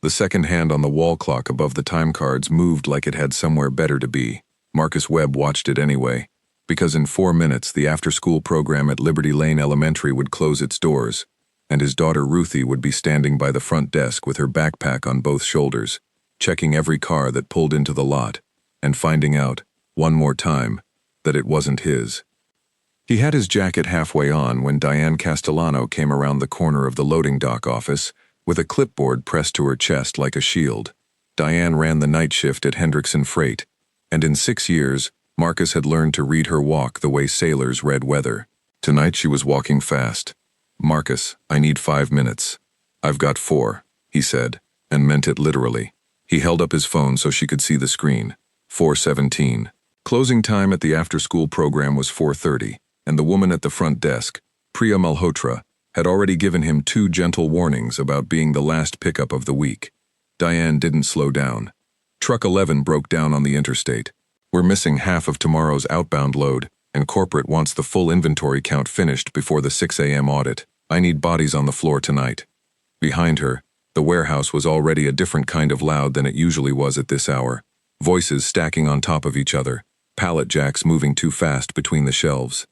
The second hand on the wall clock above the time cards moved like it had somewhere better to be. Marcus Webb watched it anyway, because in 4 minutes the after-school program at Liberty Lane Elementary would close its doors, and his daughter Ruthie would be standing by the front desk with her backpack on both shoulders, checking every car that pulled into the lot, and finding out, one more time, that it wasn't his. He had his jacket halfway on when Diane Castellano came around the corner of the loading dock office with a clipboard pressed to her chest like a shield. Diane ran the night shift at Hendrickson Freight, and in 6 years, Marcus had learned to read her walk the way sailors read weather. Tonight she was walking fast. "Marcus, I need 5 minutes." "I've got 4, he said, and meant it literally. He held up his phone so she could see the screen. 4:17. Closing time at the after-school program was 4:30, and the woman at the front desk, Priya Malhotra, had already given him 2 gentle warnings about being the last pickup of the week. Diane didn't slow down. Truck 11 broke down on the interstate. "We're missing half of tomorrow's outbound load, and corporate wants the full inventory count finished before the 6 a.m. audit. I need bodies on the floor tonight." Behind her, the warehouse was already a different kind of loud than it usually was at this hour. Voices stacking on top of each other, pallet jacks moving too fast between the shelves.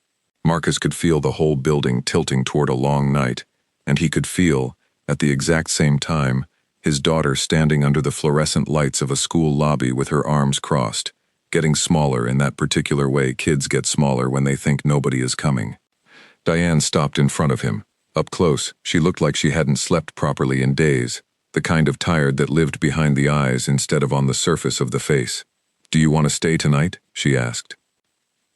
Marcus could feel the whole building tilting toward a long night, and he could feel, at the exact same time, his daughter standing under the fluorescent lights of a school lobby with her arms crossed, getting smaller in that particular way kids get smaller when they think nobody is coming. Diane stopped in front of him. Up close, she looked like she hadn't slept properly in days, the kind of tired that lived behind the eyes instead of on the surface of the face. "Do you want to stay tonight?" she asked.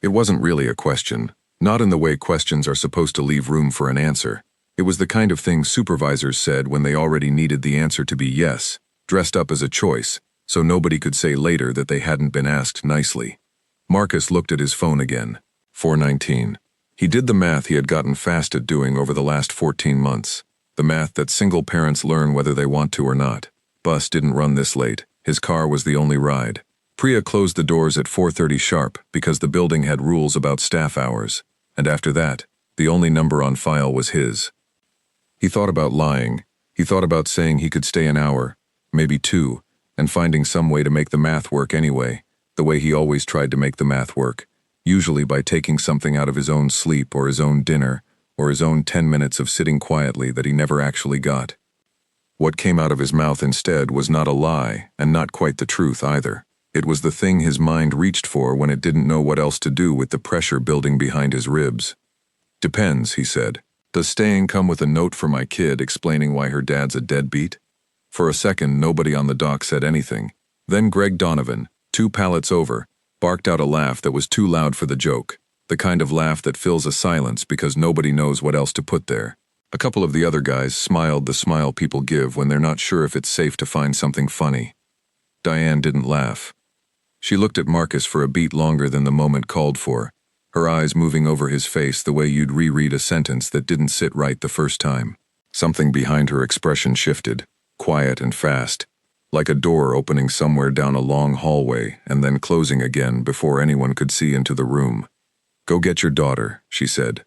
It wasn't really a question, not in the way questions are supposed to leave room for an answer. It was the kind of thing supervisors said when they already needed the answer to be yes, dressed up as a choice, so nobody could say later that they hadn't been asked nicely. Marcus looked at his phone again. 4:19. He did the math he had gotten fast at doing over the last 14 months. The math that single parents learn whether they want to or not. Bus didn't run this late. His car was the only ride. Priya closed the doors at 4:30 sharp because the building had rules about staff hours, and after that, the only number on file was his. He thought about lying. He thought about saying he could stay an hour, maybe 2, and finding some way to make the math work anyway, the way he always tried to make the math work, usually by taking something out of his own sleep or his own dinner or his own 10 minutes of sitting quietly that he never actually got. What came out of his mouth instead was not a lie and not quite the truth either. It was the thing his mind reached for when it didn't know what else to do with the pressure building behind his ribs. "Depends," he said. "Does staying come with a note for my kid explaining why her dad's a deadbeat?" For a second, nobody on the dock said anything. Then Greg Donovan, 2 pallets over, barked out a laugh that was too loud for the joke, the kind of laugh that fills a silence because nobody knows what else to put there. A couple of the other guys smiled the smile people give when they're not sure if it's safe to find something funny. Diane didn't laugh. She looked at Marcus for a beat longer than the moment called for, her eyes moving over his face the way you'd reread a sentence that didn't sit right the first time. Something behind her expression shifted, quiet and fast, like a door opening somewhere down a long hallway and then closing again before anyone could see into the room. "Go get your daughter," she said.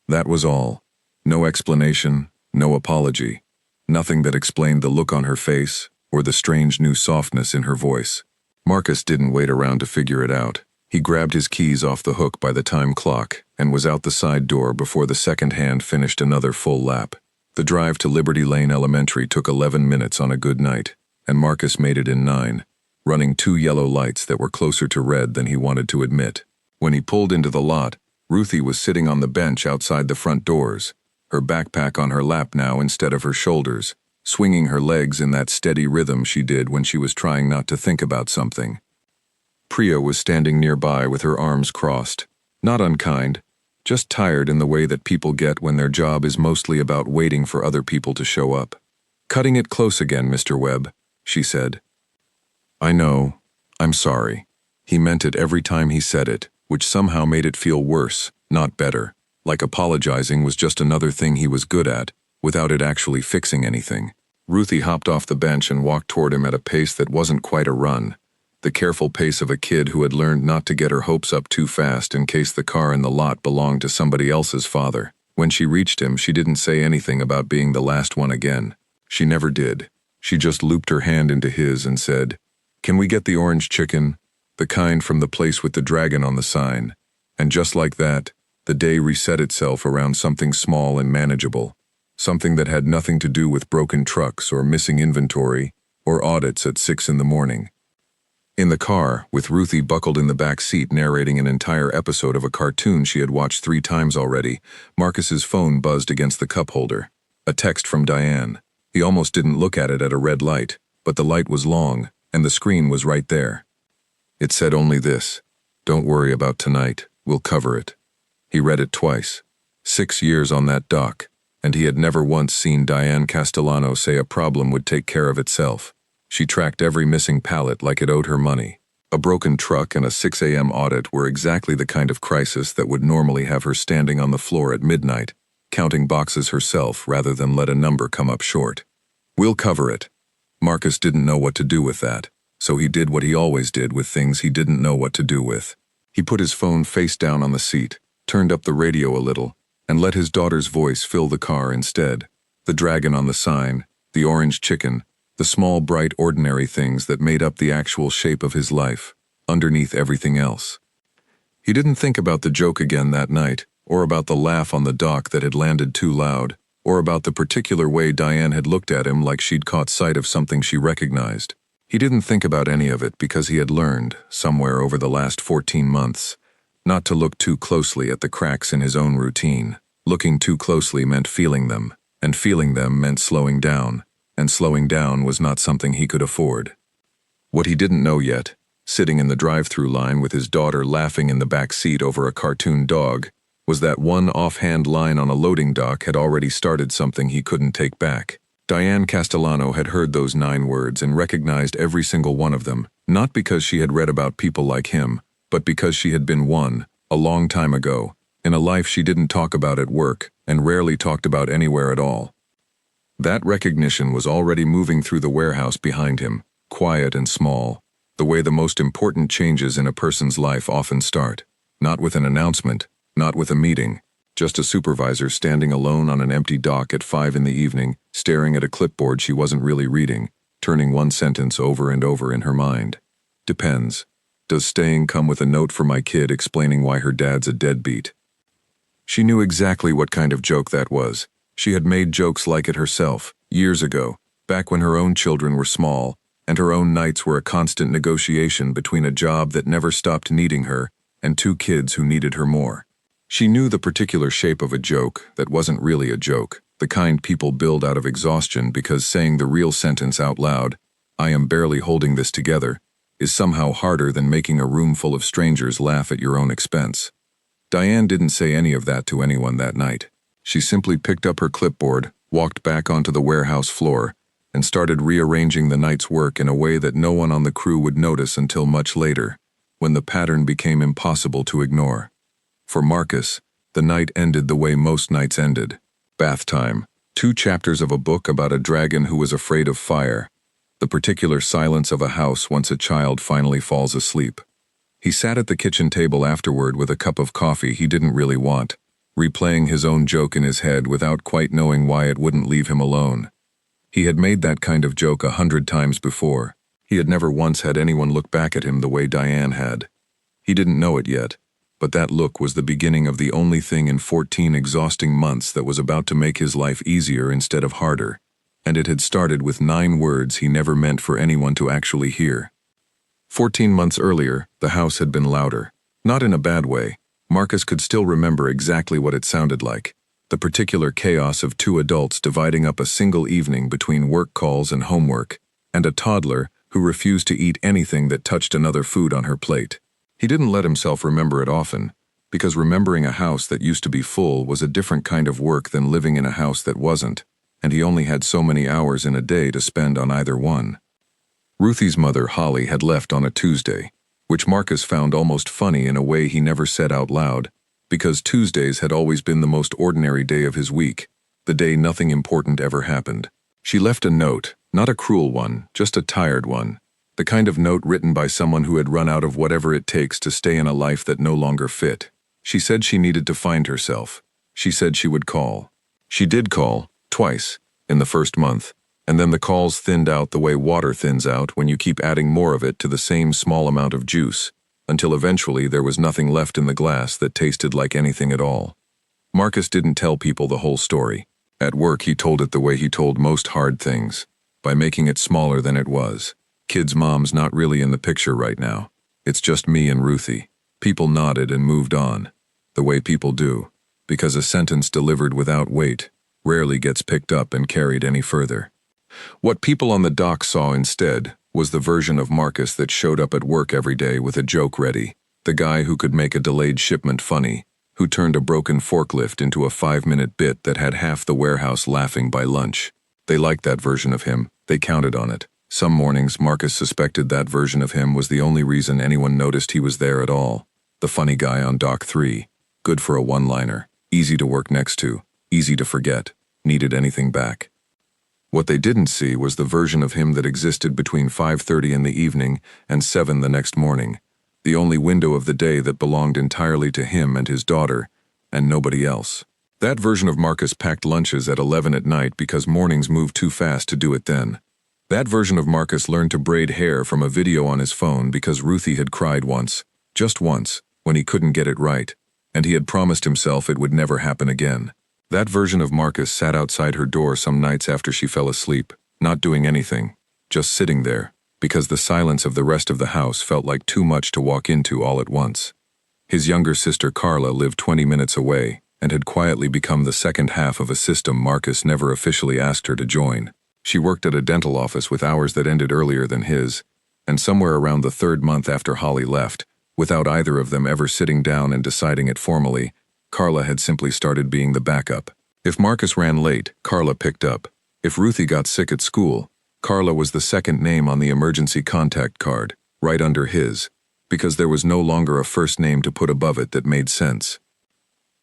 That was all. No explanation, no apology, nothing that explained the look on her face or the strange new softness in her voice. Marcus didn't wait around to figure it out. He grabbed his keys off the hook by the time clock and was out the side door before the second hand finished another full lap. The drive to Liberty Lane Elementary took 11 minutes on a good night, and Marcus made it in 9, running 2 yellow lights that were closer to red than he wanted to admit. When he pulled into the lot, Ruthie was sitting on the bench outside the front doors, her backpack on her lap now instead of her shoulders, swinging her legs in that steady rhythm she did when she was trying not to think about something. Priya was standing nearby with her arms crossed, not unkind, just tired in the way that people get when their job is mostly about waiting for other people to show up. "Cutting it close again, Mr. Webb," she said. "I know. I'm sorry." He meant it every time he said it, which somehow made it feel worse, not better, like apologizing was just another thing he was good at, without it actually fixing anything. Ruthie hopped off the bench and walked toward him at a pace that wasn't quite a run, the careful pace of a kid who had learned not to get her hopes up too fast in case the car in the lot belonged to somebody else's father. When she reached him, she didn't say anything about being the last one again. She never did. She just looped her hand into his and said, "Can we get the orange chicken? The kind from the place with the dragon on the sign." And just like that, the day reset itself around something small and manageable, something that had nothing to do with broken trucks or missing inventory or audits at 6 in the morning. In the car, with Ruthie buckled in the back seat narrating an entire episode of a cartoon she had watched 3 times already, Marcus's phone buzzed against the cup holder. A text from Diane. He almost didn't look at it at a red light, but the light was long, and the screen was right there. It said only this: "Don't worry about tonight, we'll cover it." He read it twice. 6 years on that dock, and he had never once seen Diane Castellano say a problem would take care of itself. She tracked every missing pallet like it owed her money. A broken truck and a 6 a.m. audit were exactly the kind of crisis that would normally have her standing on the floor at midnight, counting boxes herself rather than let a number come up short. "We'll cover it." Marcus didn't know what to do with that, so he did what he always did with things he didn't know what to do with. He put his phone face down on the seat, turned up the radio a little, and let his daughter's voice fill the car instead. The dragon on the sign, the orange chicken, the small, bright, ordinary things that made up the actual shape of his life, underneath everything else. He didn't think about the joke again that night, or about the laugh on the dock that had landed too loud, or about the particular way Diane had looked at him like she'd caught sight of something she recognized. He didn't think about any of it because he had learned, somewhere over the last 14 months, not to look too closely at the cracks in his own routine. Looking too closely meant feeling them, and feeling them meant slowing down, and slowing down was not something he could afford. What he didn't know yet, sitting in the drive-through line with his daughter laughing in the back seat over a cartoon dog, was that one offhand line on a loading dock had already started something he couldn't take back. Diane Castellano had heard those 9 words and recognized every single one of them, not because she had read about people like him, but because she had been one, a long time ago, in a life she didn't talk about at work and rarely talked about anywhere at all. That recognition was already moving through the warehouse behind him, quiet and small, the way the most important changes in a person's life often start. Not with an announcement, not with a meeting, just a supervisor standing alone on an empty dock at 5 in the evening, staring at a clipboard she wasn't really reading, turning one sentence over and over in her mind. "Depends. Does staying come with a note for my kid explaining why her dad's a deadbeat?" She knew exactly what kind of joke that was. She had made jokes like it herself, years ago, back when her own children were small, and her own nights were a constant negotiation between a job that never stopped needing her and 2 kids who needed her more. She knew the particular shape of a joke that wasn't really a joke, the kind people build out of exhaustion because saying the real sentence out loud, "I am barely holding this together," is somehow harder than making a room full of strangers laugh at your own expense. Diane didn't say any of that to anyone that night. She simply picked up her clipboard, walked back onto the warehouse floor, and started rearranging the night's work in a way that no one on the crew would notice until much later, when the pattern became impossible to ignore. For Marcus, the night ended the way most nights ended. Bath time, 2 chapters of a book about a dragon who was afraid of fire, the particular silence of a house once a child finally falls asleep. He sat at the kitchen table afterward with a cup of coffee he didn't really want, replaying his own joke in his head without quite knowing why it wouldn't leave him alone. He had made that kind of joke 100 times before. He had never once had anyone look back at him the way Diane had. He didn't know it yet, but that look was the beginning of the only thing in 14 exhausting months that was about to make his life easier instead of harder, and it had started with 9 words he never meant for anyone to actually hear. 14 months earlier, the house had been louder. Not in a bad way. Marcus could still remember exactly what it sounded like. The particular chaos of 2 adults dividing up a single evening between work calls and homework, and a toddler who refused to eat anything that touched another food on her plate. He didn't let himself remember it often, because remembering a house that used to be full was a different kind of work than living in a house that wasn't, and he only had so many hours in a day to spend on either one. Ruthie's mother, Holly, had left on a Tuesday, which Marcus found almost funny in a way he never said out loud, because Tuesdays had always been the most ordinary day of his week, the day nothing important ever happened. She left a note, not a cruel one, just a tired one, the kind of note written by someone who had run out of whatever it takes to stay in a life that no longer fit. She said she needed to find herself. She said she would call. She did call, twice, in the first month, And then the calls thinned out the way water thins out when you keep adding more of it to the same small amount of juice, until eventually there was nothing left in the glass that tasted like anything at all. Marcus didn't tell people the whole story. At work, he told it the way he told most hard things, by making it smaller than it was. Kid's mom's not really in the picture right now. It's just me and Ruthie. People nodded and moved on, the way people do, because a sentence delivered without weight rarely gets picked up and carried any further. What people on the dock saw instead was the version of Marcus that showed up at work every day with a joke ready, the guy who could make a delayed shipment funny, who turned a broken forklift into a 5-minute bit that had half the warehouse laughing by lunch. They liked that version of him. They counted on it. Some mornings, Marcus suspected that version of him was the only reason anyone noticed he was there at all. The funny guy on Dock 3. Good for a one-liner. Easy to work next to. Easy to forget. Needed anything back. What they didn't see was the version of him that existed between 5:30 in the evening and 7 the next morning, the only window of the day that belonged entirely to him and his daughter, and nobody else. That version of Marcus packed lunches at 11 at night because mornings moved too fast to do it then. That version of Marcus learned to braid hair from a video on his phone because Ruthie had cried once, just once, when he couldn't get it right, and he had promised himself it would never happen again. That version of Marcus sat outside her door some nights after she fell asleep, not doing anything, just sitting there, because the silence of the rest of the house felt like too much to walk into all at once. His younger sister Carla lived 20 minutes away and had quietly become the second half of a system Marcus never officially asked her to join. She worked at a dental office with hours that ended earlier than his, and somewhere around the 3rd month after Holly left, without either of them ever sitting down and deciding it formally, Carla had simply started being the backup. If Marcus ran late, Carla picked up. If Ruthie got sick at school, Carla was the second name on the emergency contact card, right under his, because there was no longer a first name to put above it that made sense.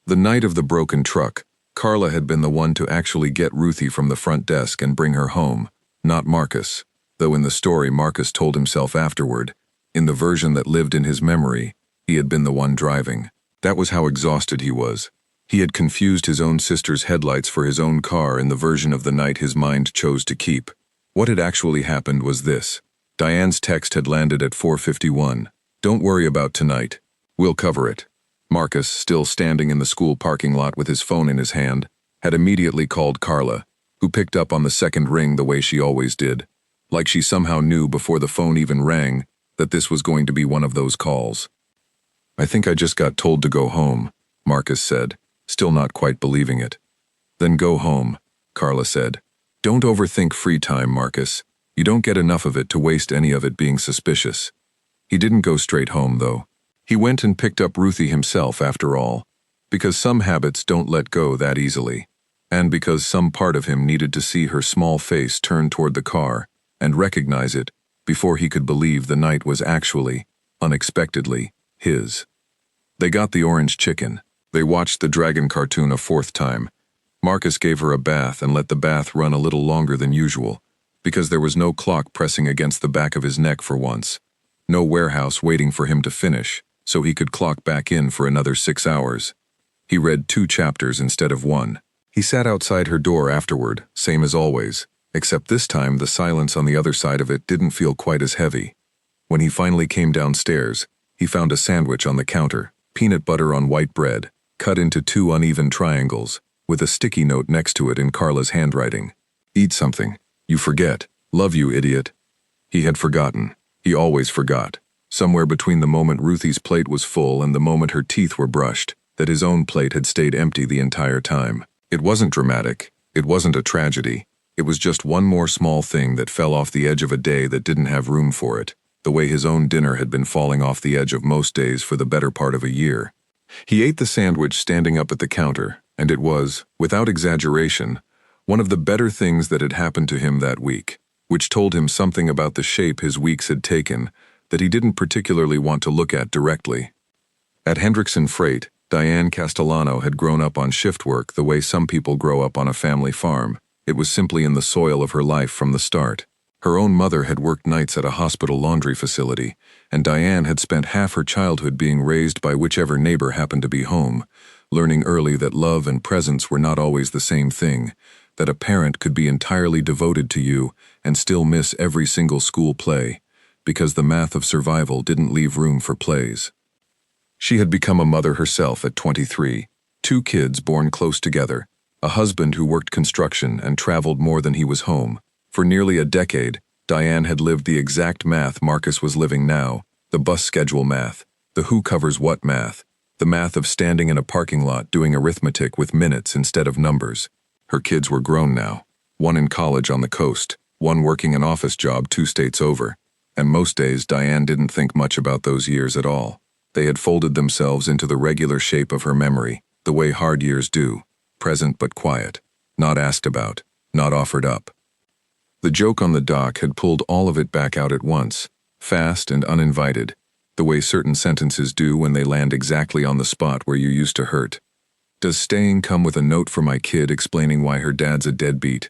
The night of the broken truck, Carla had been the one to actually get Ruthie from the front desk and bring her home, not Marcus, though in the story Marcus told himself afterward, in the version that lived in his memory, he had been the one driving. That was how exhausted he was. He had confused his own sister's headlights for his own car in the version of the night his mind chose to keep. What had actually happened was this. Diane's text had landed at 4:51. Don't worry about tonight. We'll cover it. Marcus, still standing in the school parking lot with his phone in his hand, had immediately called Carla, who picked up on the second ring the way she always did, like she somehow knew before the phone even rang that this was going to be one of those calls. I think I just got told to go home, Marcus said, still not quite believing it. Then go home, Carla said. Don't overthink free time, Marcus. You don't get enough of it to waste any of it being suspicious. He didn't go straight home, though. He went and picked up Ruthie himself, after all, because some habits don't let go that easily, and because some part of him needed to see her small face turn toward the car and recognize it before he could believe the night was actually, unexpectedly, his. They got the orange chicken. They watched the dragon cartoon a 4th time. Marcus gave her a bath and let the bath run a little longer than usual, because there was no clock pressing against the back of his neck for once. No warehouse waiting for him to finish, so he could clock back in for another 6 hours. He read 2 chapters instead of 1. He sat outside her door afterward, same as always, except this time the silence on the other side of it didn't feel quite as heavy. When he finally came downstairs, he found a sandwich on the counter, peanut butter on white bread, cut into 2 uneven triangles, with a sticky note next to it in Carla's handwriting. Eat something. You forget. Love you, idiot. He had forgotten. He always forgot. Somewhere between the moment Ruthie's plate was full and the moment her teeth were brushed, that his own plate had stayed empty the entire time. It wasn't dramatic. It wasn't a tragedy. It was just one more small thing that fell off the edge of a day that didn't have room for it, the way his own dinner had been falling off the edge of most days for the better part of a year. He ate the sandwich standing up at the counter, and it was, without exaggeration, one of the better things that had happened to him that week, which told him something about the shape his weeks had taken that he didn't particularly want to look at directly. At Hendrickson Freight, Diane Castellano had grown up on shift work the way some people grow up on a family farm. It was simply in the soil of her life from the start. Her own mother had worked nights at a hospital laundry facility, and Diane had spent half her childhood being raised by whichever neighbor happened to be home, learning early that love and presence were not always the same thing, that a parent could be entirely devoted to you and still miss every single school play, because the math of survival didn't leave room for plays. She had become a mother herself at 23, 2 kids born close together, a husband who worked construction and traveled more than he was home. For nearly a decade, Diane had lived the exact math Marcus was living now, the bus schedule math, the who covers what math, the math of standing in a parking lot doing arithmetic with minutes instead of numbers. Her kids were grown now, one in college on the coast, one working an office job 2 states over, and most days Diane didn't think much about those years at all. They had folded themselves into the regular shape of her memory, the way hard years do, present but quiet, not asked about, not offered up. The joke on the dock had pulled all of it back out at once, fast and uninvited, the way certain sentences do when they land exactly on the spot where you used to hurt. Does staying come with a note for my kid explaining why her dad's a deadbeat?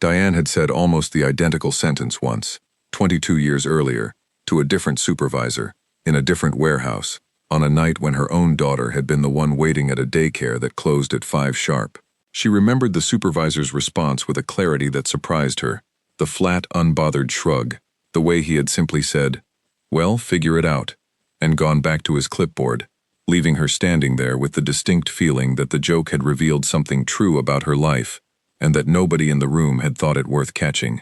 Diane had said almost the identical sentence once, 22 years earlier, to a different supervisor, in a different warehouse, on a night when her own daughter had been the one waiting at a daycare that closed at 5 sharp. She remembered the supervisor's response with a clarity that surprised her, the flat, unbothered shrug, the way he had simply said, "Well, figure it out," and gone back to his clipboard, leaving her standing there with the distinct feeling that the joke had revealed something true about her life, and that nobody in the room had thought it worth catching.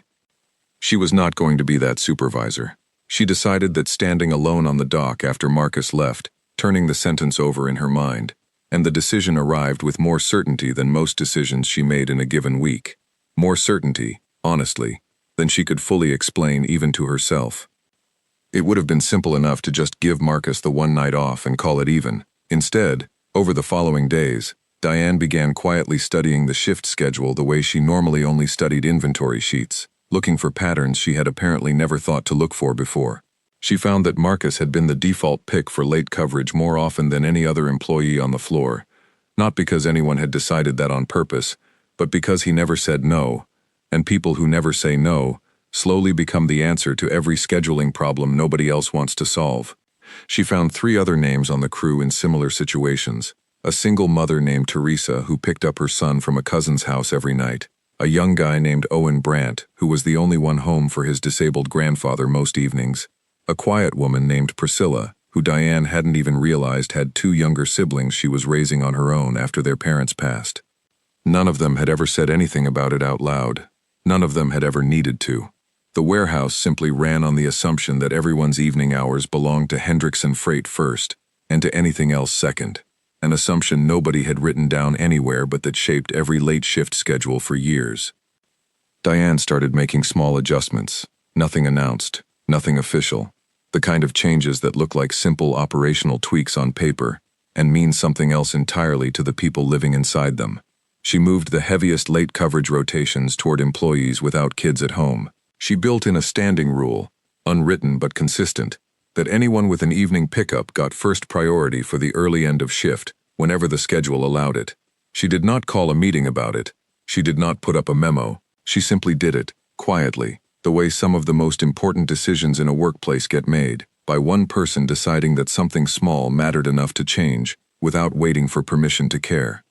She was not going to be that supervisor. She decided that standing alone on the dock after Marcus left, turning the sentence over in her mind, and the decision arrived with more certainty than most decisions she made in a given week. More certainty, honestly, than she could fully explain even to herself. It would have been simple enough to just give Marcus the one night off and call it even. Instead, over the following days, Diane began quietly studying the shift schedule the way she normally only studied inventory sheets, looking for patterns she had apparently never thought to look for before. She found that Marcus had been the default pick for late coverage more often than any other employee on the floor, not because anyone had decided that on purpose, but because he never said no, and people who never say no slowly become the answer to every scheduling problem nobody else wants to solve. She found 3 other names on the crew in similar situations: a single mother named Teresa who picked up her son from a cousin's house every night, a young guy named Owen Brandt who was the only one home for his disabled grandfather most evenings, a quiet woman named Priscilla who Diane hadn't even realized had 2 younger siblings she was raising on her own after their parents passed. None of them had ever said anything about it out loud. None of them had ever needed to. The warehouse simply ran on the assumption that everyone's evening hours belonged to Hendrickson Freight first, and to anything else second, an assumption nobody had written down anywhere but that shaped every late shift schedule for years. Diane started making small adjustments, nothing announced, nothing official, the kind of changes that look like simple operational tweaks on paper and mean something else entirely to the people living inside them. She moved the heaviest late coverage rotations toward employees without kids at home. She built in a standing rule, unwritten but consistent, that anyone with an evening pickup got first priority for the early end of shift, whenever the schedule allowed it. She did not call a meeting about it. She did not put up a memo. She simply did it, quietly, the way some of the most important decisions in a workplace get made, by one person deciding that something small mattered enough to change, without waiting for permission to care.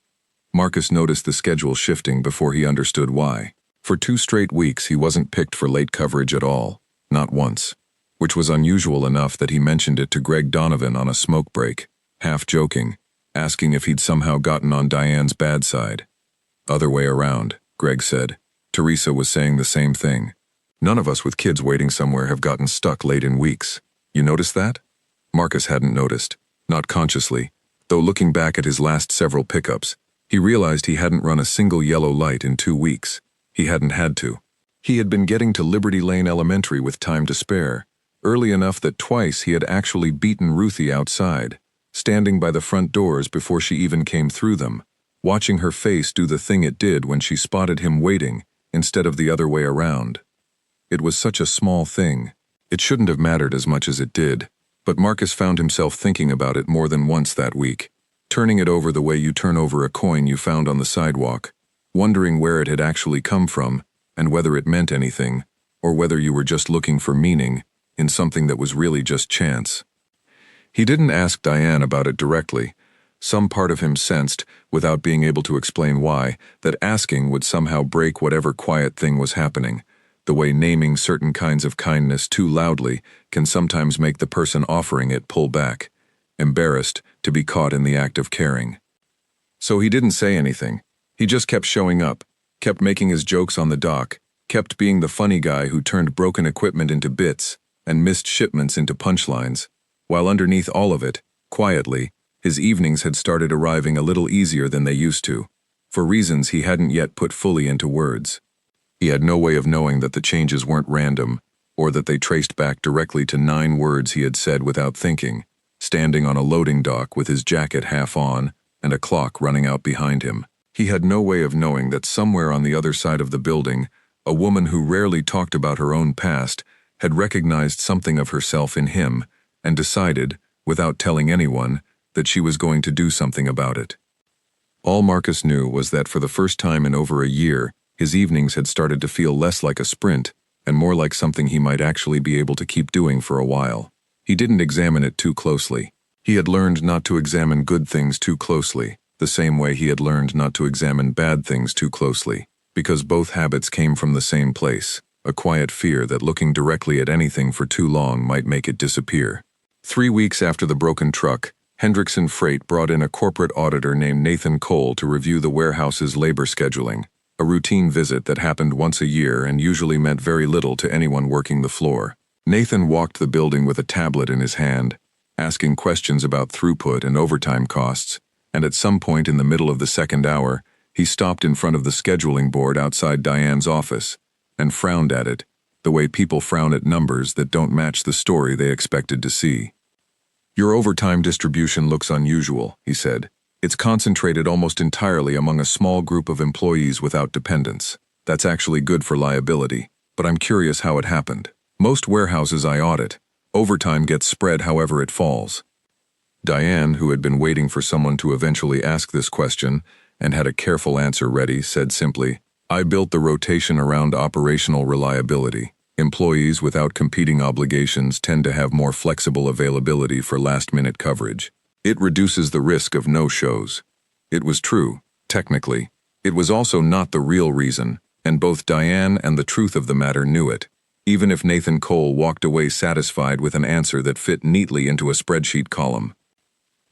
Marcus noticed the schedule shifting before he understood why. For 2 straight weeks he wasn't picked for late coverage at all, not once, which was unusual enough that he mentioned it to Greg Donovan on a smoke break, half joking, asking if he'd somehow gotten on Diane's bad side. Other way around, Greg said. Teresa was saying the same thing. None of us with kids waiting somewhere have gotten stuck late in weeks. You notice that? Marcus hadn't noticed, not consciously, though looking back at his last several pickups, he realized he hadn't run a single yellow light in 2 weeks. He hadn't had to. He had been getting to Liberty Lane Elementary with time to spare, early enough that twice he had actually beaten Ruthie outside, standing by the front doors before she even came through them, watching her face do the thing it did when she spotted him waiting instead of the other way around. It was such a small thing. It shouldn't have mattered as much as it did, but Marcus found himself thinking about it more than once that week, turning it over the way you turn over a coin you found on the sidewalk, wondering where it had actually come from and whether it meant anything, or whether you were just looking for meaning in something that was really just chance. He didn't ask Diane about it directly, Some part of him sensed, without being able to explain why, that asking would somehow break whatever quiet thing was happening, the way naming certain kinds of kindness too loudly can sometimes make the person offering it pull back, embarrassed to be caught in the act of caring. So he didn't say anything. He just kept showing up, kept making his jokes on the dock, kept being the funny guy who turned broken equipment into bits and missed shipments into punchlines, while underneath all of it, quietly, his evenings had started arriving a little easier than they used to, for reasons he hadn't yet put fully into words. He had no way of knowing that the changes weren't random, or that they traced back directly to 9 words he had said without thinking, standing on a loading dock with his jacket half on and a clock running out behind him. He had no way of knowing that somewhere on the other side of the building, a woman who rarely talked about her own past had recognized something of herself in him and decided, without telling anyone, that she was going to do something about it. All Marcus knew was that for the first time in over a year, his evenings had started to feel less like a sprint and more like something he might actually be able to keep doing for a while. He didn't examine it too closely. He had learned not to examine good things too closely, the same way he had learned not to examine bad things too closely, because both habits came from the same place, a quiet fear that looking directly at anything for too long might make it disappear. 3 weeks after the broken truck, Hendrickson Freight brought in a corporate auditor named Nathan Cole to review the warehouse's labor scheduling, a routine visit that happened once a year and usually meant very little to anyone working the floor. Nathan walked the building with a tablet in his hand, asking questions about throughput and overtime costs, and at some point in the middle of the second hour, he stopped in front of the scheduling board outside Diane's office and frowned at it, the way people frown at numbers that don't match the story they expected to see. "Your overtime distribution looks unusual," he said. "It's concentrated almost entirely among a small group of employees without dependents. That's actually good for liability, but I'm curious how it happened. Most warehouses I audit, overtime gets spread however it falls." Diane, who had been waiting for someone to eventually ask this question and had a careful answer ready, said simply, "I built the rotation around operational reliability. Employees without competing obligations tend to have more flexible availability for last-minute coverage. It reduces the risk of no-shows." It was true, technically. It was also not the real reason, and both Diane and the truth of the matter knew it, even if Nathan Cole walked away satisfied with an answer that fit neatly into a spreadsheet column.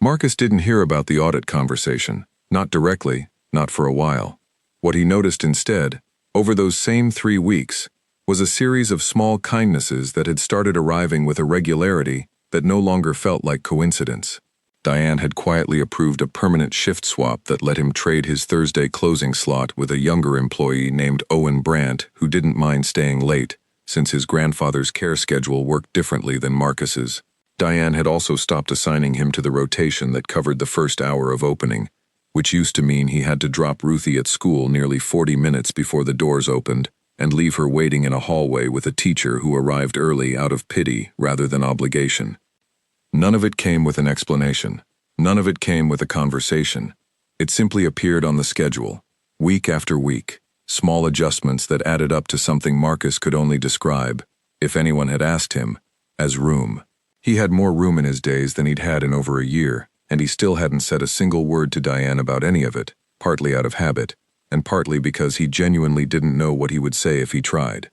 Marcus didn't hear about the audit conversation, not directly, not for a while. What he noticed instead, over those same 3 weeks, was a series of small kindnesses that had started arriving with a regularity that no longer felt like coincidence. Diane had quietly approved a permanent shift swap that let him trade his Thursday closing slot with a younger employee named Owen Brandt, who didn't mind staying late, since his grandfather's care schedule worked differently than Marcus's. Diane had also stopped assigning him to the rotation that covered the first hour of opening, which used to mean he had to drop Ruthie at school nearly 40 minutes before the doors opened and leave her waiting in a hallway with a teacher who arrived early out of pity rather than obligation. None of it came with an explanation. None of it came with a conversation. It simply appeared on the schedule, week after week, small adjustments that added up to something Marcus could only describe, if anyone had asked him, as room. He had more room in his days than he'd had in over a year, and he still hadn't said a single word to Diane about any of it, partly out of habit, and partly because he genuinely didn't know what he would say if he tried.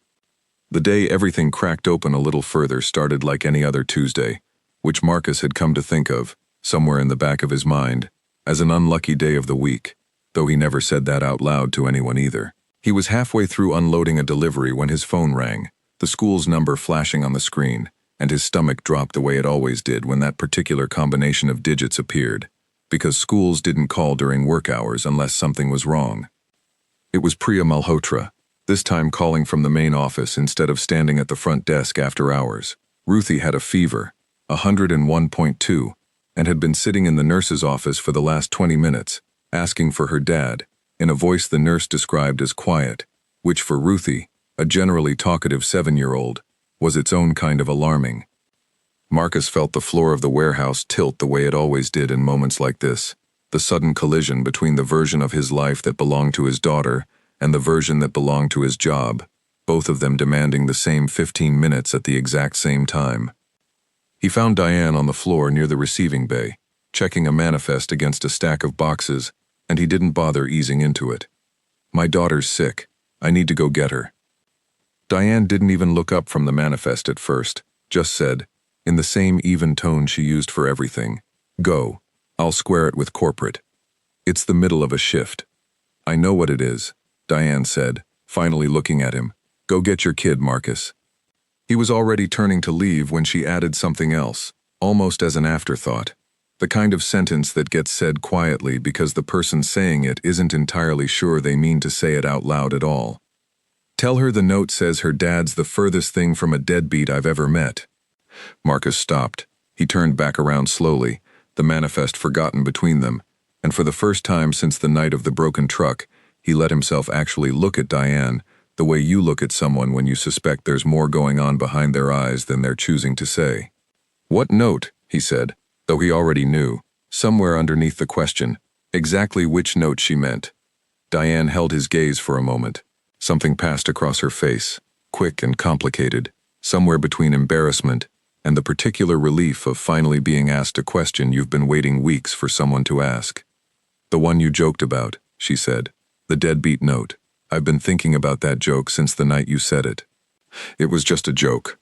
The day everything cracked open a little further started like any other Tuesday, which Marcus had come to think of, somewhere in the back of his mind, as an unlucky day of the week, though he never said that out loud to anyone either. He was halfway through unloading a delivery when his phone rang, the school's number flashing on the screen, and his stomach dropped the way it always did when that particular combination of digits appeared, because schools didn't call during work hours unless something was wrong. It was Priya Malhotra, this time calling from the main office instead of standing at the front desk after hours. Ruthie had a fever, 101.2, and had been sitting in the nurse's office for the last 20 minutes, asking for her dad, in a voice the nurse described as quiet, which for Ruthie, a generally talkative 7-year-old, was its own kind of alarming. Marcus felt the floor of the warehouse tilt the way it always did in moments like this, the sudden collision between the version of his life that belonged to his daughter and the version that belonged to his job, both of them demanding the same 15 minutes at the exact same time. He found Diane on the floor near the receiving bay, checking a manifest against a stack of boxes, and he didn't bother easing into it. My daughter's sick. I need to go get her. Diane didn't even look up from the manifest at first, just said, in the same even tone she used for everything, "Go. I'll square it with corporate. It's the middle of a shift." "I know what it is," Diane said, finally looking at him. "Go get your kid, Marcus." He was already turning to leave when she added something else, almost as an afterthought. The kind of sentence that gets said quietly because the person saying it isn't entirely sure they mean to say it out loud at all. "Tell her the note says her dad's the furthest thing from a deadbeat I've ever met." Marcus stopped. He turned back around slowly, the manifest forgotten between them, and for the first time since the night of the broken truck, he let himself actually look at Diane, the way you look at someone when you suspect there's more going on behind their eyes than they're choosing to say. "What note?" he said, though he already knew, somewhere underneath the question, exactly which note she meant. Diane held his gaze for a moment. Something passed across her face, quick and complicated, somewhere between embarrassment and the particular relief of finally being asked a question you've been waiting weeks for someone to ask. "The one you joked about," she said. "The deadbeat note. I've been thinking about that joke since the night you said it." "It was just a joke."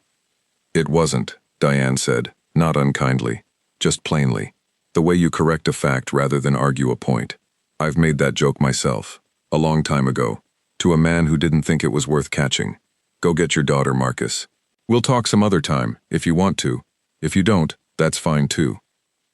"It wasn't," Diane said, not unkindly, just plainly. "The way you correct a fact rather than argue a point. I've made that joke myself, a long time ago, to a man who didn't think it was worth catching. Go get your daughter, Marcus. We'll talk some other time, if you want to. If you don't, that's fine too."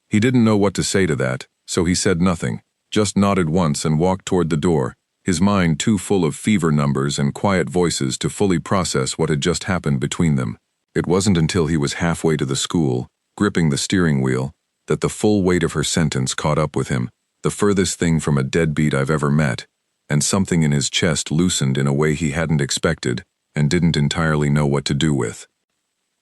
He didn't know what to say to that, so he said nothing, just nodded once and walked toward the door, his mind too full of fever numbers and quiet voices to fully process what had just happened between them. It wasn't until he was halfway to the school, gripping the steering wheel, that the full weight of her sentence caught up with him, the furthest thing from a deadbeat I've ever met, and something in his chest loosened in a way he hadn't expected and didn't entirely know what to do with.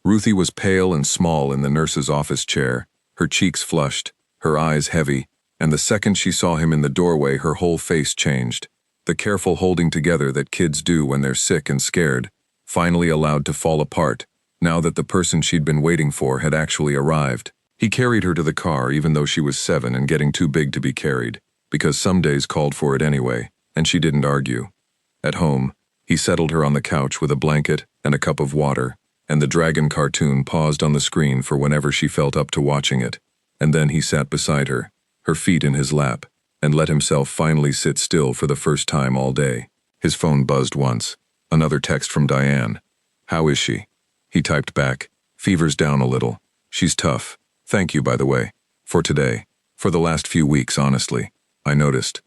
Ruthie was pale and small in the nurse's office chair, her cheeks flushed, her eyes heavy, and the second she saw him in the doorway her whole face changed. The careful holding together that kids do when they're sick and scared, finally allowed to fall apart, now that the person she'd been waiting for had actually arrived. He carried her to the car even though she was 7 and getting too big to be carried, because some days called for it anyway, and she didn't argue. At home, he settled her on the couch with a blanket and a cup of water, and the dragon cartoon paused on the screen for whenever she felt up to watching it, and then he sat beside her, her feet in his lap, and let himself finally sit still for the first time all day. His phone buzzed once. Another text from Diane. "How is she?" He typed back, "Fever's down a little. She's tough. Thank you, by the way. For today. For the last few weeks, honestly. I noticed."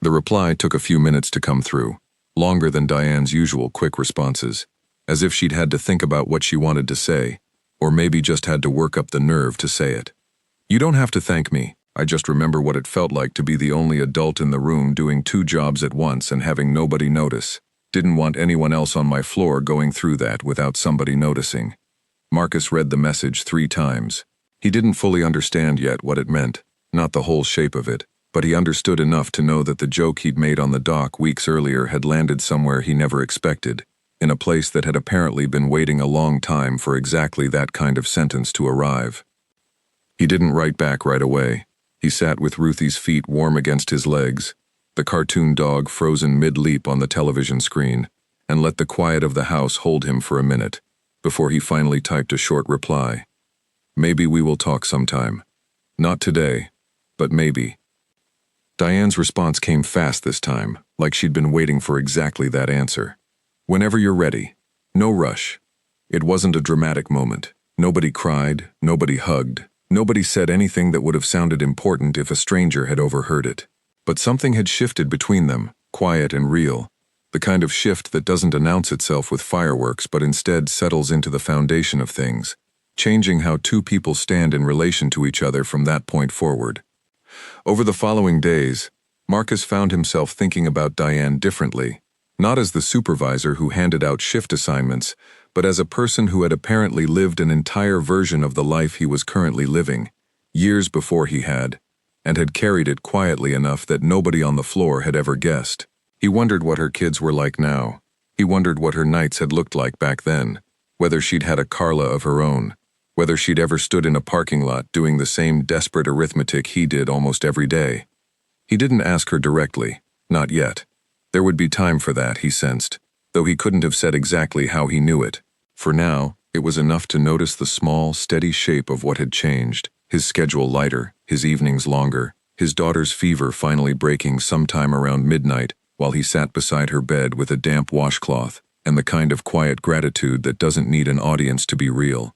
The reply took a few minutes to come through, longer than Diane's usual quick responses, as if she'd had to think about what she wanted to say, or maybe just had to work up the nerve to say it. "You don't have to thank me. I just remember what it felt like to be the only adult in the room doing 2 jobs at once and having nobody notice. Didn't want anyone else on my floor going through that without somebody noticing." Marcus read the message 3 times. He didn't fully understand yet what it meant, not the whole shape of it, but he understood enough to know that the joke he'd made on the dock weeks earlier had landed somewhere he never expected, in a place that had apparently been waiting a long time for exactly that kind of sentence to arrive. He didn't write back right away. He sat with Ruthie's feet warm against his legs, the cartoon dog frozen mid-leap on the television screen, and let the quiet of the house hold him for a minute, before he finally typed a short reply. "Maybe we will talk sometime. Not today, but maybe." Diane's response came fast this time, like she'd been waiting for exactly that answer. "Whenever you're ready. No rush." It wasn't a dramatic moment. Nobody cried, nobody hugged, nobody said anything that would have sounded important if a stranger had overheard it. But something had shifted between them, quiet and real, the kind of shift that doesn't announce itself with fireworks but instead settles into the foundation of things, changing how 2 people stand in relation to each other from that point forward. Over the following days, Marcus found himself thinking about Diane differently, not as the supervisor who handed out shift assignments, but as a person who had apparently lived an entire version of the life he was currently living, years before he had carried it quietly enough that nobody on the floor had ever guessed. He wondered what her kids were like now. He wondered what her nights had looked like back then, whether she'd had a Carla of her own, whether she'd ever stood in a parking lot doing the same desperate arithmetic he did almost every day. He didn't ask her directly, not yet. There would be time for that, he sensed, though he couldn't have said exactly how he knew it. For now, it was enough to notice the small, steady shape of what had changed, his schedule lighter, his evenings longer, his daughter's fever finally breaking sometime around midnight while he sat beside her bed with a damp washcloth, and the kind of quiet gratitude that doesn't need an audience to be real.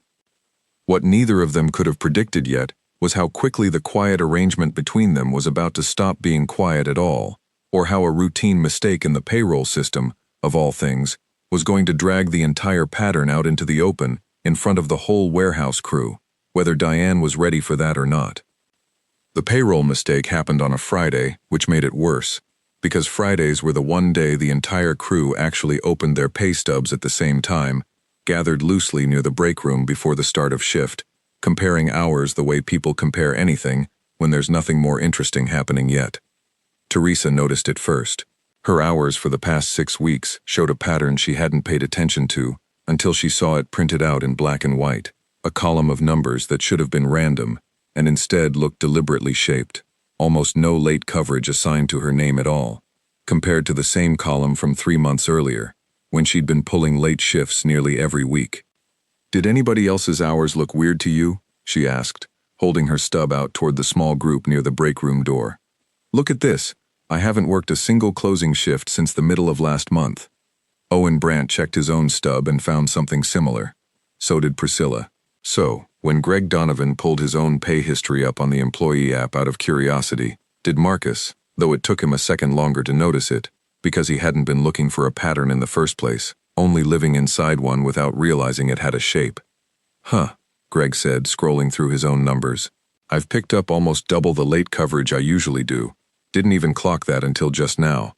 What neither of them could have predicted yet was how quickly the quiet arrangement between them was about to stop being quiet at all, or how a routine mistake in the payroll system, of all things, was going to drag the entire pattern out into the open in front of the whole warehouse crew, whether Diane was ready for that or not. The payroll mistake happened on a Friday, which made it worse, because Fridays were the one day the entire crew actually opened their pay stubs at the same time, gathered loosely near the break room before the start of shift, comparing hours the way people compare anything when there's nothing more interesting happening yet. Teresa noticed it first. Her hours for the past 6 weeks showed a pattern she hadn't paid attention to until she saw it printed out in black and white, a column of numbers that should have been random and instead looked deliberately shaped, almost no late coverage assigned to her name at all, compared to the same column from 3 months earlier, when she'd been pulling late shifts nearly every week. "Did anybody else's hours look weird to you?" she asked, holding her stub out toward the small group near the break room door. "Look at this. I haven't worked a single closing shift since the middle of last month." Owen Brandt checked his own stub and found something similar. So did Priscilla. So, when Greg Donovan pulled his own pay history up on the employee app out of curiosity, did Marcus, though it took him a second longer to notice it, because he hadn't been looking for a pattern in the first place, only living inside one without realizing it had a shape. "Huh," Greg said, scrolling through his own numbers. "I've picked up almost double the late coverage I usually do. Didn't even clock that until just now."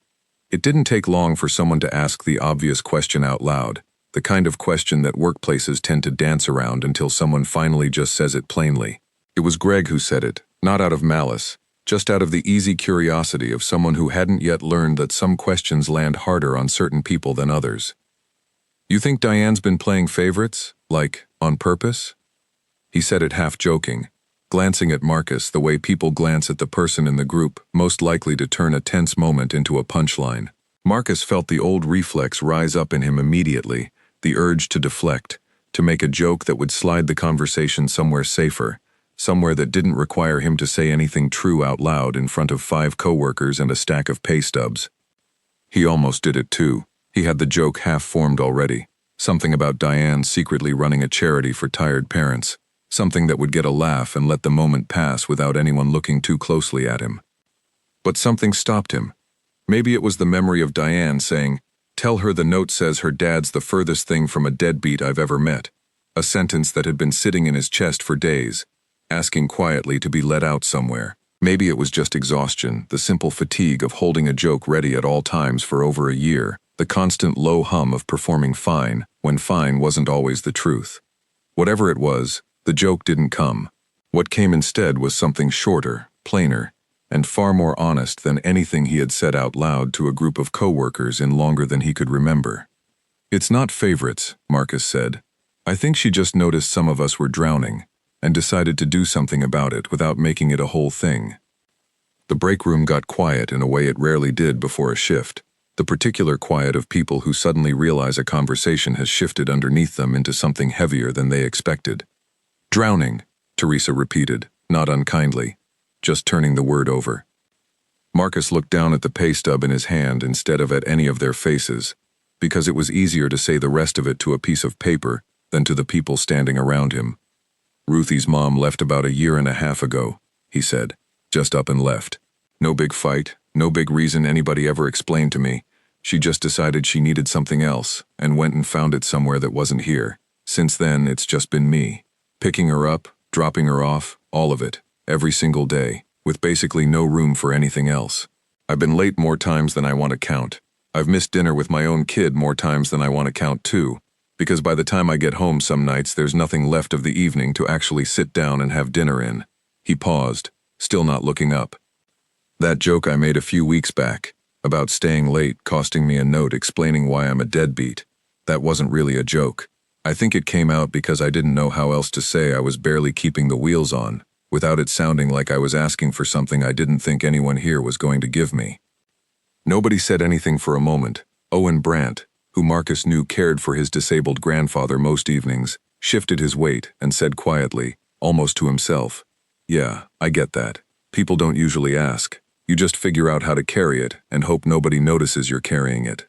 It didn't take long for someone to ask the obvious question out loud, the kind of question that workplaces tend to dance around until someone finally just says it plainly. It was Greg who said it, not out of malice, just out of the easy curiosity of someone who hadn't yet learned that some questions land harder on certain people than others. "You think Diane's been playing favorites? Like, on purpose?" He said it half joking, glancing at Marcus the way people glance at the person in the group most likely to turn a tense moment into a punchline. Marcus felt the old reflex rise up in him immediately, the urge to deflect, to make a joke that would slide the conversation somewhere safer, somewhere that didn't require him to say anything true out loud in front of 5 coworkers and a stack of pay stubs. He almost did it too. He had the joke half-formed already, something about Diane secretly running a charity for tired parents, something that would get a laugh and let the moment pass without anyone looking too closely at him. But something stopped him. Maybe it was the memory of Diane saying, "Tell her the note says her dad's the furthest thing from a deadbeat I've ever met," a sentence that had been sitting in his chest for days, asking quietly to be let out somewhere. Maybe it was just exhaustion, the simple fatigue of holding a joke ready at all times for over a year, the constant low hum of performing fine when fine wasn't always the truth. Whatever it was, the joke didn't come. What came instead was something shorter, plainer, and far more honest than anything he had said out loud to a group of coworkers in longer than he could remember. "It's not favorites," Marcus said. "I think she just noticed some of us were drowning and decided to do something about it without making it a whole thing." The break room got quiet in a way it rarely did before a shift, the particular quiet of people who suddenly realize a conversation has shifted underneath them into something heavier than they expected. "Drowning," Teresa repeated, not unkindly, just turning the word over. Marcus looked down at the pay stub in his hand instead of at any of their faces, because it was easier to say the rest of it to a piece of paper than to the people standing around him. "Ruthie's mom left about a year and a half ago," he said, "just up and left. No big fight, no big reason anybody ever explained to me. She just decided she needed something else and went and found it somewhere that wasn't here. Since then, it's just been me. Picking her up, dropping her off, all of it, every single day, with basically no room for anything else. I've been late more times than I want to count. I've missed dinner with my own kid more times than I want to count too, because by the time I get home some nights there's nothing left of the evening to actually sit down and have dinner in." He paused, still not looking up. "That joke I made a few weeks back, about staying late costing me a note explaining why I'm a deadbeat, that wasn't really a joke. I think it came out because I didn't know how else to say I was barely keeping the wheels on, without it sounding like I was asking for something I didn't think anyone here was going to give me. Nobody said anything for a moment. Owen Brandt, who Marcus knew cared for his disabled grandfather most evenings, shifted his weight and said quietly, almost to himself, "Yeah, I get that. People don't usually ask. You just figure out how to carry it and hope nobody notices you're carrying it."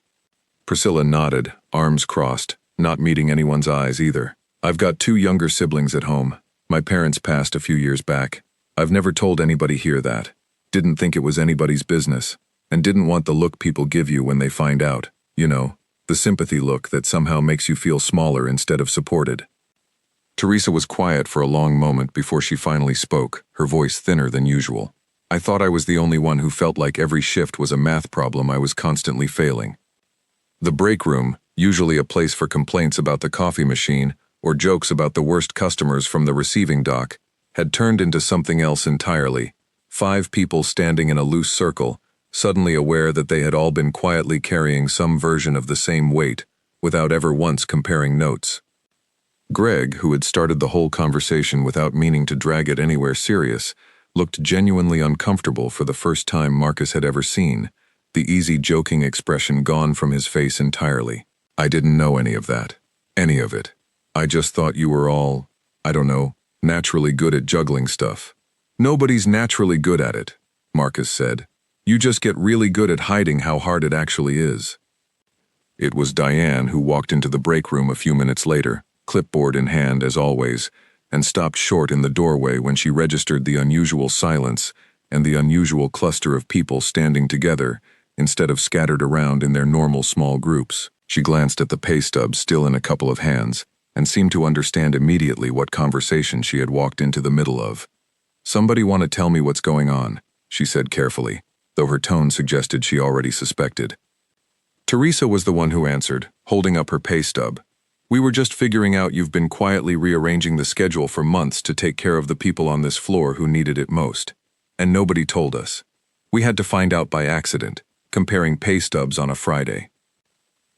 Priscilla nodded, arms crossed, not meeting anyone's eyes either. "I've got 2 younger siblings at home. My parents passed a few years back. I've never told anybody here that. Didn't think it was anybody's business, and didn't want the look people give you when they find out. You know, the sympathy look that somehow makes you feel smaller instead of supported." Teresa was quiet for a long moment before she finally spoke, her voice thinner than usual. "I thought I was the only one who felt like every shift was a math problem I was constantly failing." The break room, usually a place for complaints about the coffee machine or jokes about the worst customers from the receiving dock, had turned into something else entirely. 5 people standing in a loose circle, suddenly aware that they had all been quietly carrying some version of the same weight, without ever once comparing notes. Greg, who had started the whole conversation without meaning to drag it anywhere serious, looked genuinely uncomfortable for the first time Marcus had ever seen, the easy joking expression gone from his face entirely. "I didn't know any of that. Any of it. I just thought you were all, I don't know, naturally good at juggling stuff." "Nobody's naturally good at it," Marcus said. "You just get really good at hiding how hard it actually is." It was Diane who walked into the break room a few minutes later, clipboard in hand as always, and stopped short in the doorway when she registered the unusual silence and the unusual cluster of people standing together instead of scattered around in their normal small groups. She glanced at the pay stub still in a couple of hands and seemed to understand immediately what conversation she had walked into the middle of. "Somebody want to tell me what's going on?" she said carefully, though her tone suggested she already suspected. Teresa was the one who answered, holding up her pay stub. "We were just figuring out you've been quietly rearranging the schedule for months to take care of the people on this floor who needed it most. And nobody told us. We had to find out by accident, comparing pay stubs on a Friday."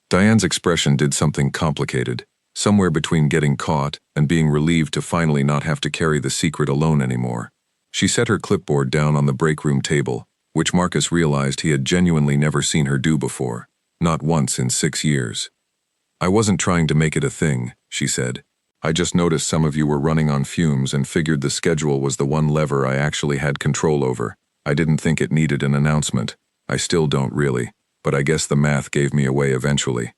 Diane's expression did something complicated, somewhere between getting caught and being relieved to finally not have to carry the secret alone anymore. She set her clipboard down on the break room table, which Marcus realized he had genuinely never seen her do before, not once in 6 years. "I wasn't trying to make it a thing," she said. "I just noticed some of you were running on fumes and figured the schedule was the one lever I actually had control over. I didn't think it needed an announcement. I still don't really, but I guess the math gave me away eventually."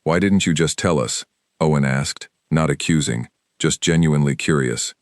"Why didn't you just tell us?" Owen asked, not accusing, just genuinely curious.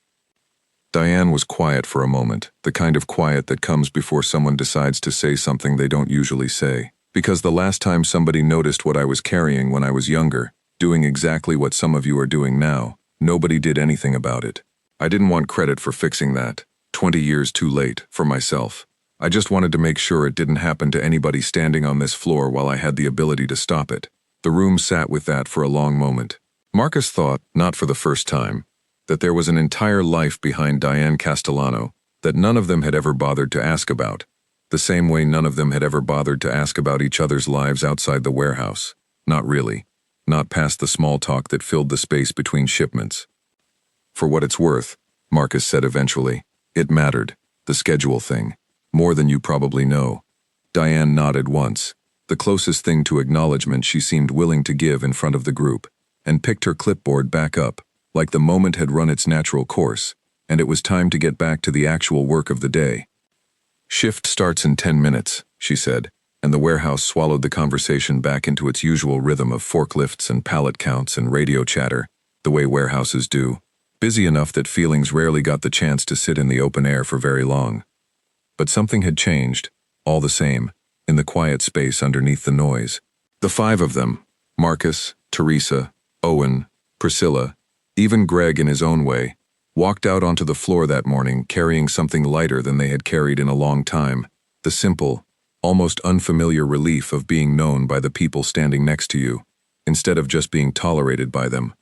Diane was quiet for a moment, the kind of quiet that comes before someone decides to say something they don't usually say. "Because the last time somebody noticed what I was carrying when I was younger, doing exactly what some of you are doing now, nobody did anything about it. I didn't want credit for fixing that, 20 years too late, for myself. I just wanted to make sure it didn't happen to anybody standing on this floor while I had the ability to stop it." The room sat with that for a long moment. Marcus thought, not for the first time, that there was an entire life behind Diane Castellano that none of them had ever bothered to ask about, the same way none of them had ever bothered to ask about each other's lives outside the warehouse. Not really. Not past the small talk that filled the space between shipments. "For what it's worth," Marcus said eventually, "it mattered, the schedule thing, more than you probably know." Diane nodded once, the closest thing to acknowledgement she seemed willing to give in front of the group, and picked her clipboard back up, like the moment had run its natural course, and it was time to get back to the actual work of the day. "Shift starts in 10 minutes, she said, and the warehouse swallowed the conversation back into its usual rhythm of forklifts and pallet counts and radio chatter, the way warehouses do, busy enough that feelings rarely got the chance to sit in the open air for very long. But something had changed, all the same, in the quiet space underneath the noise. The 5 of them, Marcus, Teresa, Owen, Priscilla, even Greg in his own way, walked out onto the floor that morning carrying something lighter than they had carried in a long time, the simple, almost unfamiliar relief of being known by the people standing next to you, instead of just being tolerated by them.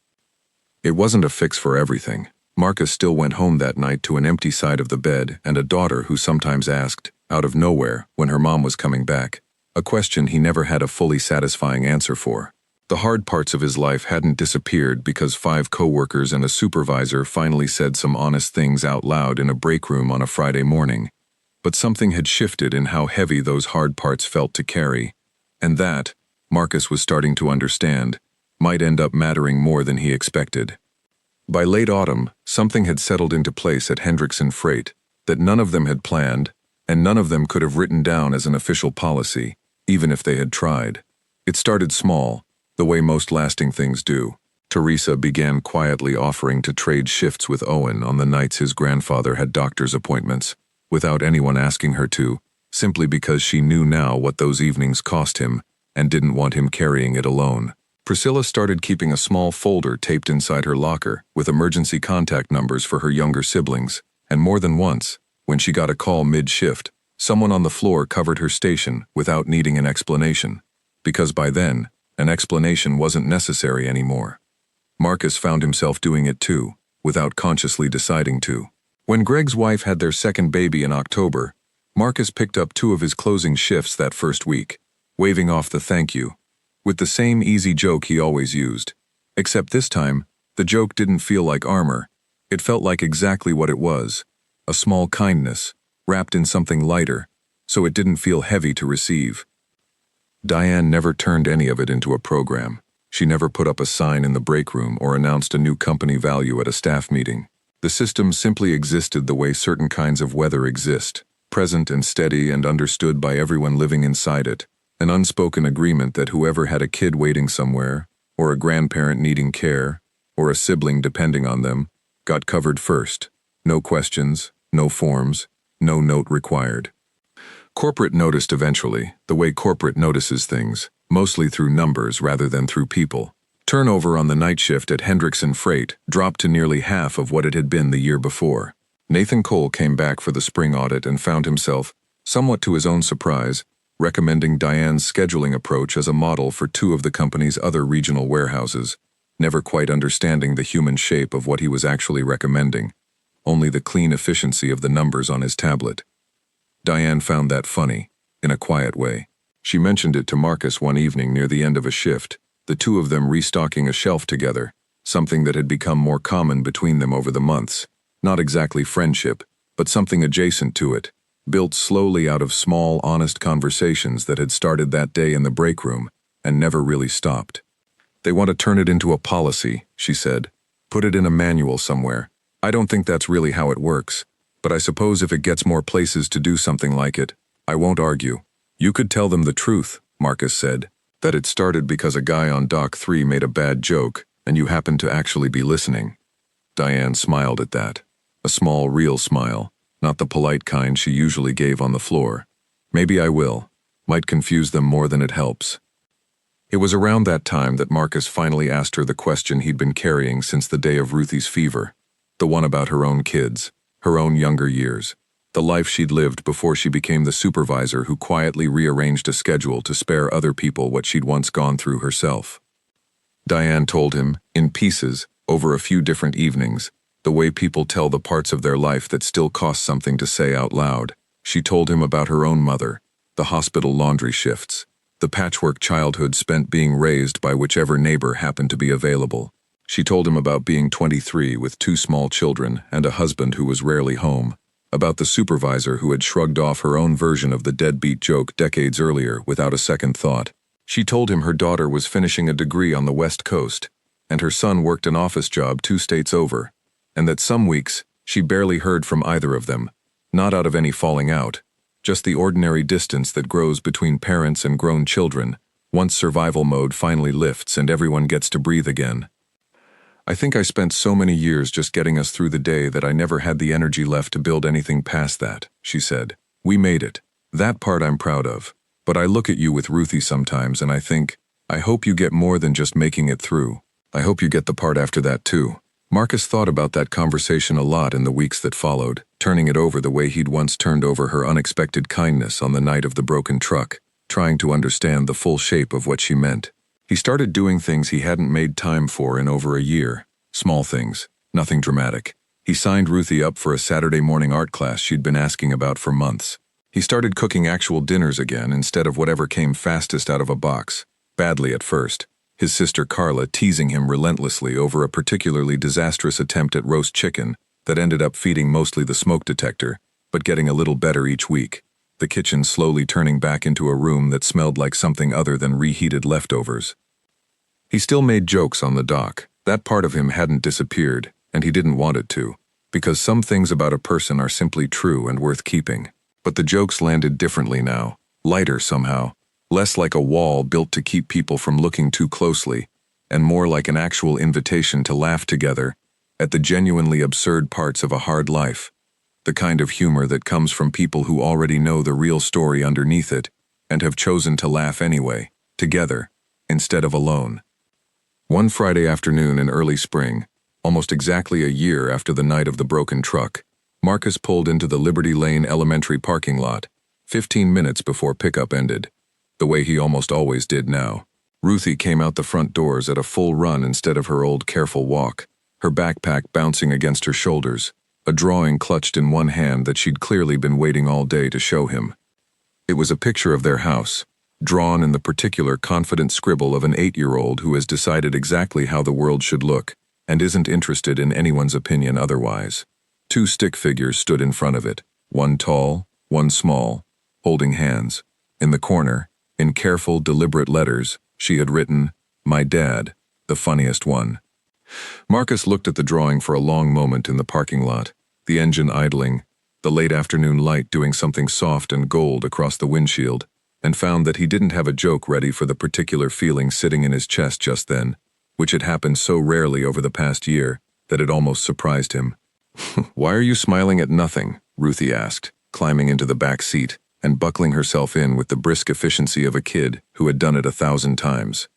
It wasn't a fix for everything. Marcus still went home that night to an empty side of the bed and a daughter who sometimes asked, out of nowhere, when her mom was coming back, a question he never had a fully satisfying answer for. The hard parts of his life hadn't disappeared because 5 coworkers and a supervisor finally said some honest things out loud in a break room on a Friday morning. But something had shifted in how heavy those hard parts felt to carry. And that, Marcus was starting to understand, might end up mattering more than he expected. By late autumn, something had settled into place at Hendrickson Freight that none of them had planned, and none of them could have written down as an official policy, even if they had tried. It started small, the way most lasting things do. Teresa began quietly offering to trade shifts with Owen on the nights his grandfather had doctor's appointments, without anyone asking her to, simply because she knew now what those evenings cost him and didn't want him carrying it alone. Priscilla started keeping a small folder taped inside her locker with emergency contact numbers for her younger siblings, and more than once, when she got a call mid-shift, someone on the floor covered her station without needing an explanation, because by then, an explanation wasn't necessary anymore. Marcus found himself doing it too, without consciously deciding to. When Greg's wife had their second baby in October, Marcus picked up 2 of his closing shifts that first week, waving off the thank you, with the same easy joke he always used. Except this time, the joke didn't feel like armor. It felt like exactly what it was, a small kindness, wrapped in something lighter, so it didn't feel heavy to receive. Diane never turned any of it into a program. She never put up a sign in the break room or announced a new company value at a staff meeting. The system simply existed the way certain kinds of weather exist, present and steady and understood by everyone living inside it, an unspoken agreement that whoever had a kid waiting somewhere, or a grandparent needing care, or a sibling depending on them, got covered first. No questions, no forms, no note required. Corporate noticed eventually, the way corporate notices things, mostly through numbers rather than through people. Turnover on the night shift at Hendrickson Freight dropped to nearly half of what it had been the year before. Nathan Cole came back for the spring audit and found himself, somewhat to his own surprise, recommending Diane's scheduling approach as a model for 2 of the company's other regional warehouses, never quite understanding the human shape of what he was actually recommending, only the clean efficiency of the numbers on his tablet. Diane found that funny, in a quiet way. She mentioned it to Marcus one evening near the end of a shift, the 2 of them restocking a shelf together, something that had become more common between them over the months. Not exactly friendship, but something adjacent to it, built slowly out of small, honest conversations that had started that day in the break room and never really stopped. They want to turn it into a policy, she said. Put it in a manual somewhere. I don't think that's really how it works, but I suppose if it gets more places to do something like it, I won't argue. You could tell them the truth, Marcus said, that it started because a guy on Dock 3 made a bad joke and you happened to actually be listening. Diane smiled at that. A small, real smile, not the polite kind she usually gave on the floor. Maybe I will. Might confuse them more than it helps. It was around that time that Marcus finally asked her the question he'd been carrying since the day of Ruthie's fever, the one about her own kids, her own younger years, the life she'd lived before she became the supervisor who quietly rearranged a schedule to spare other people what she'd once gone through herself. Diane told him, in pieces, over a few different evenings, the way people tell the parts of their life that still cost something to say out loud. She told him about her own mother, the hospital laundry shifts, the patchwork childhood spent being raised by whichever neighbor happened to be available. She told him about being 23 with 2 small children and a husband who was rarely home, about the supervisor who had shrugged off her own version of the deadbeat joke decades earlier without a second thought. She told him her daughter was finishing a degree on the West Coast, and her son worked an office job 2 states over, and that some weeks she barely heard from either of them, not out of any falling out, just the ordinary distance that grows between parents and grown children once survival mode finally lifts and everyone gets to breathe again. I think I spent so many years just getting us through the day that I never had the energy left to build anything past that, she said. We made it. That part I'm proud of. But I look at you with Ruthie sometimes and I think, I hope you get more than just making it through. I hope you get the part after that too. Marcus thought about that conversation a lot in the weeks that followed, turning it over the way he'd once turned over her unexpected kindness on the night of the broken truck, trying to understand the full shape of what she meant. He started doing things he hadn't made time for in over a year. Small things, nothing dramatic. He signed Ruthie up for a Saturday morning art class she'd been asking about for months. He started cooking actual dinners again instead of whatever came fastest out of a box, badly at first. his sister Carla teasing him relentlessly over a particularly disastrous attempt at roast chicken that ended up feeding mostly the smoke detector, but getting a little better each week, the kitchen slowly turning back into a room that smelled like something other than reheated leftovers. He still made jokes on the dock. That part of him hadn't disappeared, and he didn't want it to, because some things about a person are simply true and worth keeping. But the jokes landed differently now, lighter somehow, less like a wall built to keep people from looking too closely, and more like an actual invitation to laugh together at the genuinely absurd parts of a hard life, the kind of humor that comes from people who already know the real story underneath it and have chosen to laugh anyway, together, instead of alone. One Friday afternoon in early spring, almost exactly a year after the night of the broken truck, Marcus pulled into the Liberty Lane Elementary parking lot, 15 minutes before pickup ended, the way he almost always did now. Ruthie came out the front doors at a full run instead of her old careful walk, her backpack bouncing against her shoulders, a drawing clutched in one hand that she'd clearly been waiting all day to show him. It was a picture of their house, drawn in the particular confident scribble of an 8-year-old who has decided exactly how the world should look and isn't interested in anyone's opinion otherwise. 2 stick figures stood in front of it, one tall, one small, holding hands. In the corner, in careful, deliberate letters, she had written, "My dad, the funniest one." Marcus looked at the drawing for a long moment in the parking lot, the engine idling, the late afternoon light doing something soft and gold across the windshield, and found that he didn't have a joke ready for the particular feeling sitting in his chest just then, which had happened so rarely over the past year that it almost surprised him. "Why are you smiling at nothing?" Ruthie asked, climbing into the back seat and buckling herself in with the brisk efficiency of a kid who had done it 1,000 times.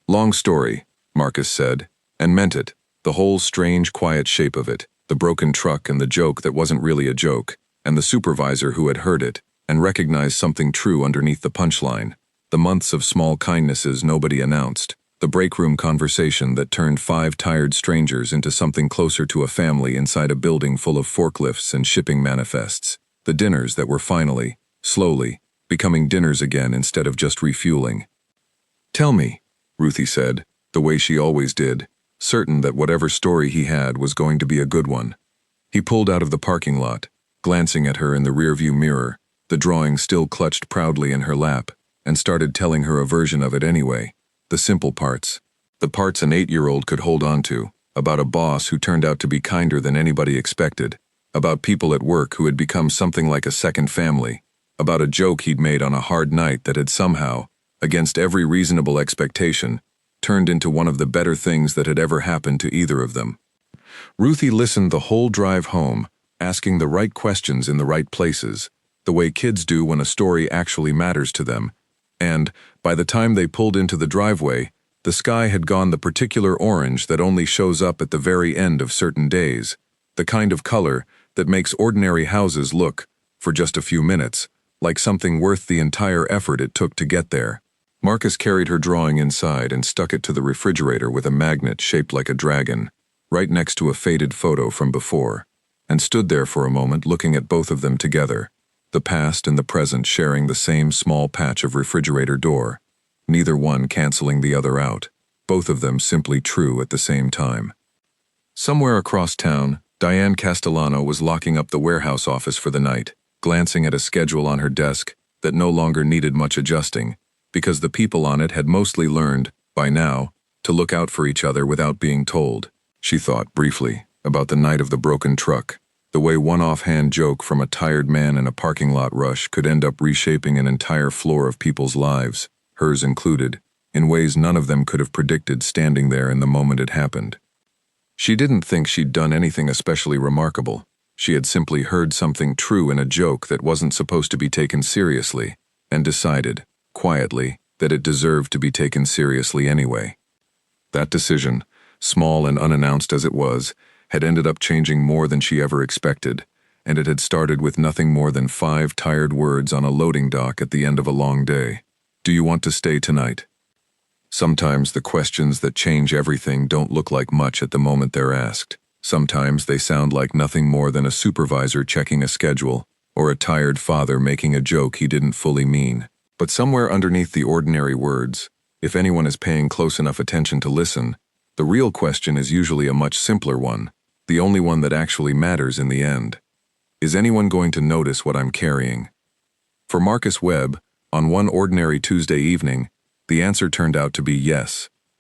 "Long story," Marcus said, and meant it, the whole strange, quiet shape of it, the broken truck and the joke that wasn't really a joke, and the supervisor who had heard it and recognized something true underneath the punchline, the months of small kindnesses nobody announced, the break room conversation that turned 5 tired strangers into something closer to a family inside a building full of forklifts and shipping manifests, the dinners that were finally, slowly, becoming dinners again instead of just refueling. "Tell me," Ruthie said, the way she always did, certain that whatever story he had was going to be a good one. He pulled out of the parking lot, glancing at her in the rearview mirror, the drawing still clutched proudly in her lap, and started telling her a version of it anyway, the simple parts, the parts an 8-year-old could hold on to, about a boss who turned out to be kinder than anybody expected, about people at work who had become something like a second family, about a joke he'd made on a hard night that had somehow, against every reasonable expectation, turned into one of the better things that had ever happened to either of them. Ruthie listened the whole drive home, asking the right questions in the right places, the way kids do when a story actually matters to them, and, by the time they pulled into the driveway, the sky had gone the particular orange that only shows up at the very end of certain days, the kind of color that makes ordinary houses look, for just a few minutes, like something worth the entire effort it took to get there. Marcus carried her drawing inside and stuck it to the refrigerator with a magnet shaped like a dragon, right next to a faded photo from before, and stood there for a moment looking at both of them together, the past and the present sharing the same small patch of refrigerator door, neither one canceling the other out, both of them simply true at the same time. Somewhere across town, Diane Castellano was locking up the warehouse office for the night, glancing at a schedule on her desk that no longer needed much adjusting, because the people on it had mostly learned, by now, to look out for each other without being told. She thought, briefly, about the night of the broken truck, the way one offhand joke from a tired man in a parking lot rush could end up reshaping an entire floor of people's lives, hers included, in ways none of them could have predicted standing there in the moment it happened. She didn't think she'd done anything especially remarkable. She had simply heard something true in a joke that wasn't supposed to be taken seriously, and decided, quietly, that it deserved to be taken seriously anyway. That decision, small and unannounced as it was, had ended up changing more than she ever expected, and it had started with nothing more than 5 tired words on a loading dock at the end of a long day. "Do you want to stay tonight?" Sometimes the questions that change everything don't look like much at the moment they're asked. Sometimes they sound like nothing more than a supervisor checking a schedule, or a tired father making a joke he didn't fully mean. But somewhere underneath the ordinary words, If anyone is paying close enough attention to listen, the real question is usually a much simpler one, the only one that actually matters in the end. Is anyone going to notice what I'm carrying? For Marcus Webb, on one ordinary Tuesday evening, the answer turned out to be yes.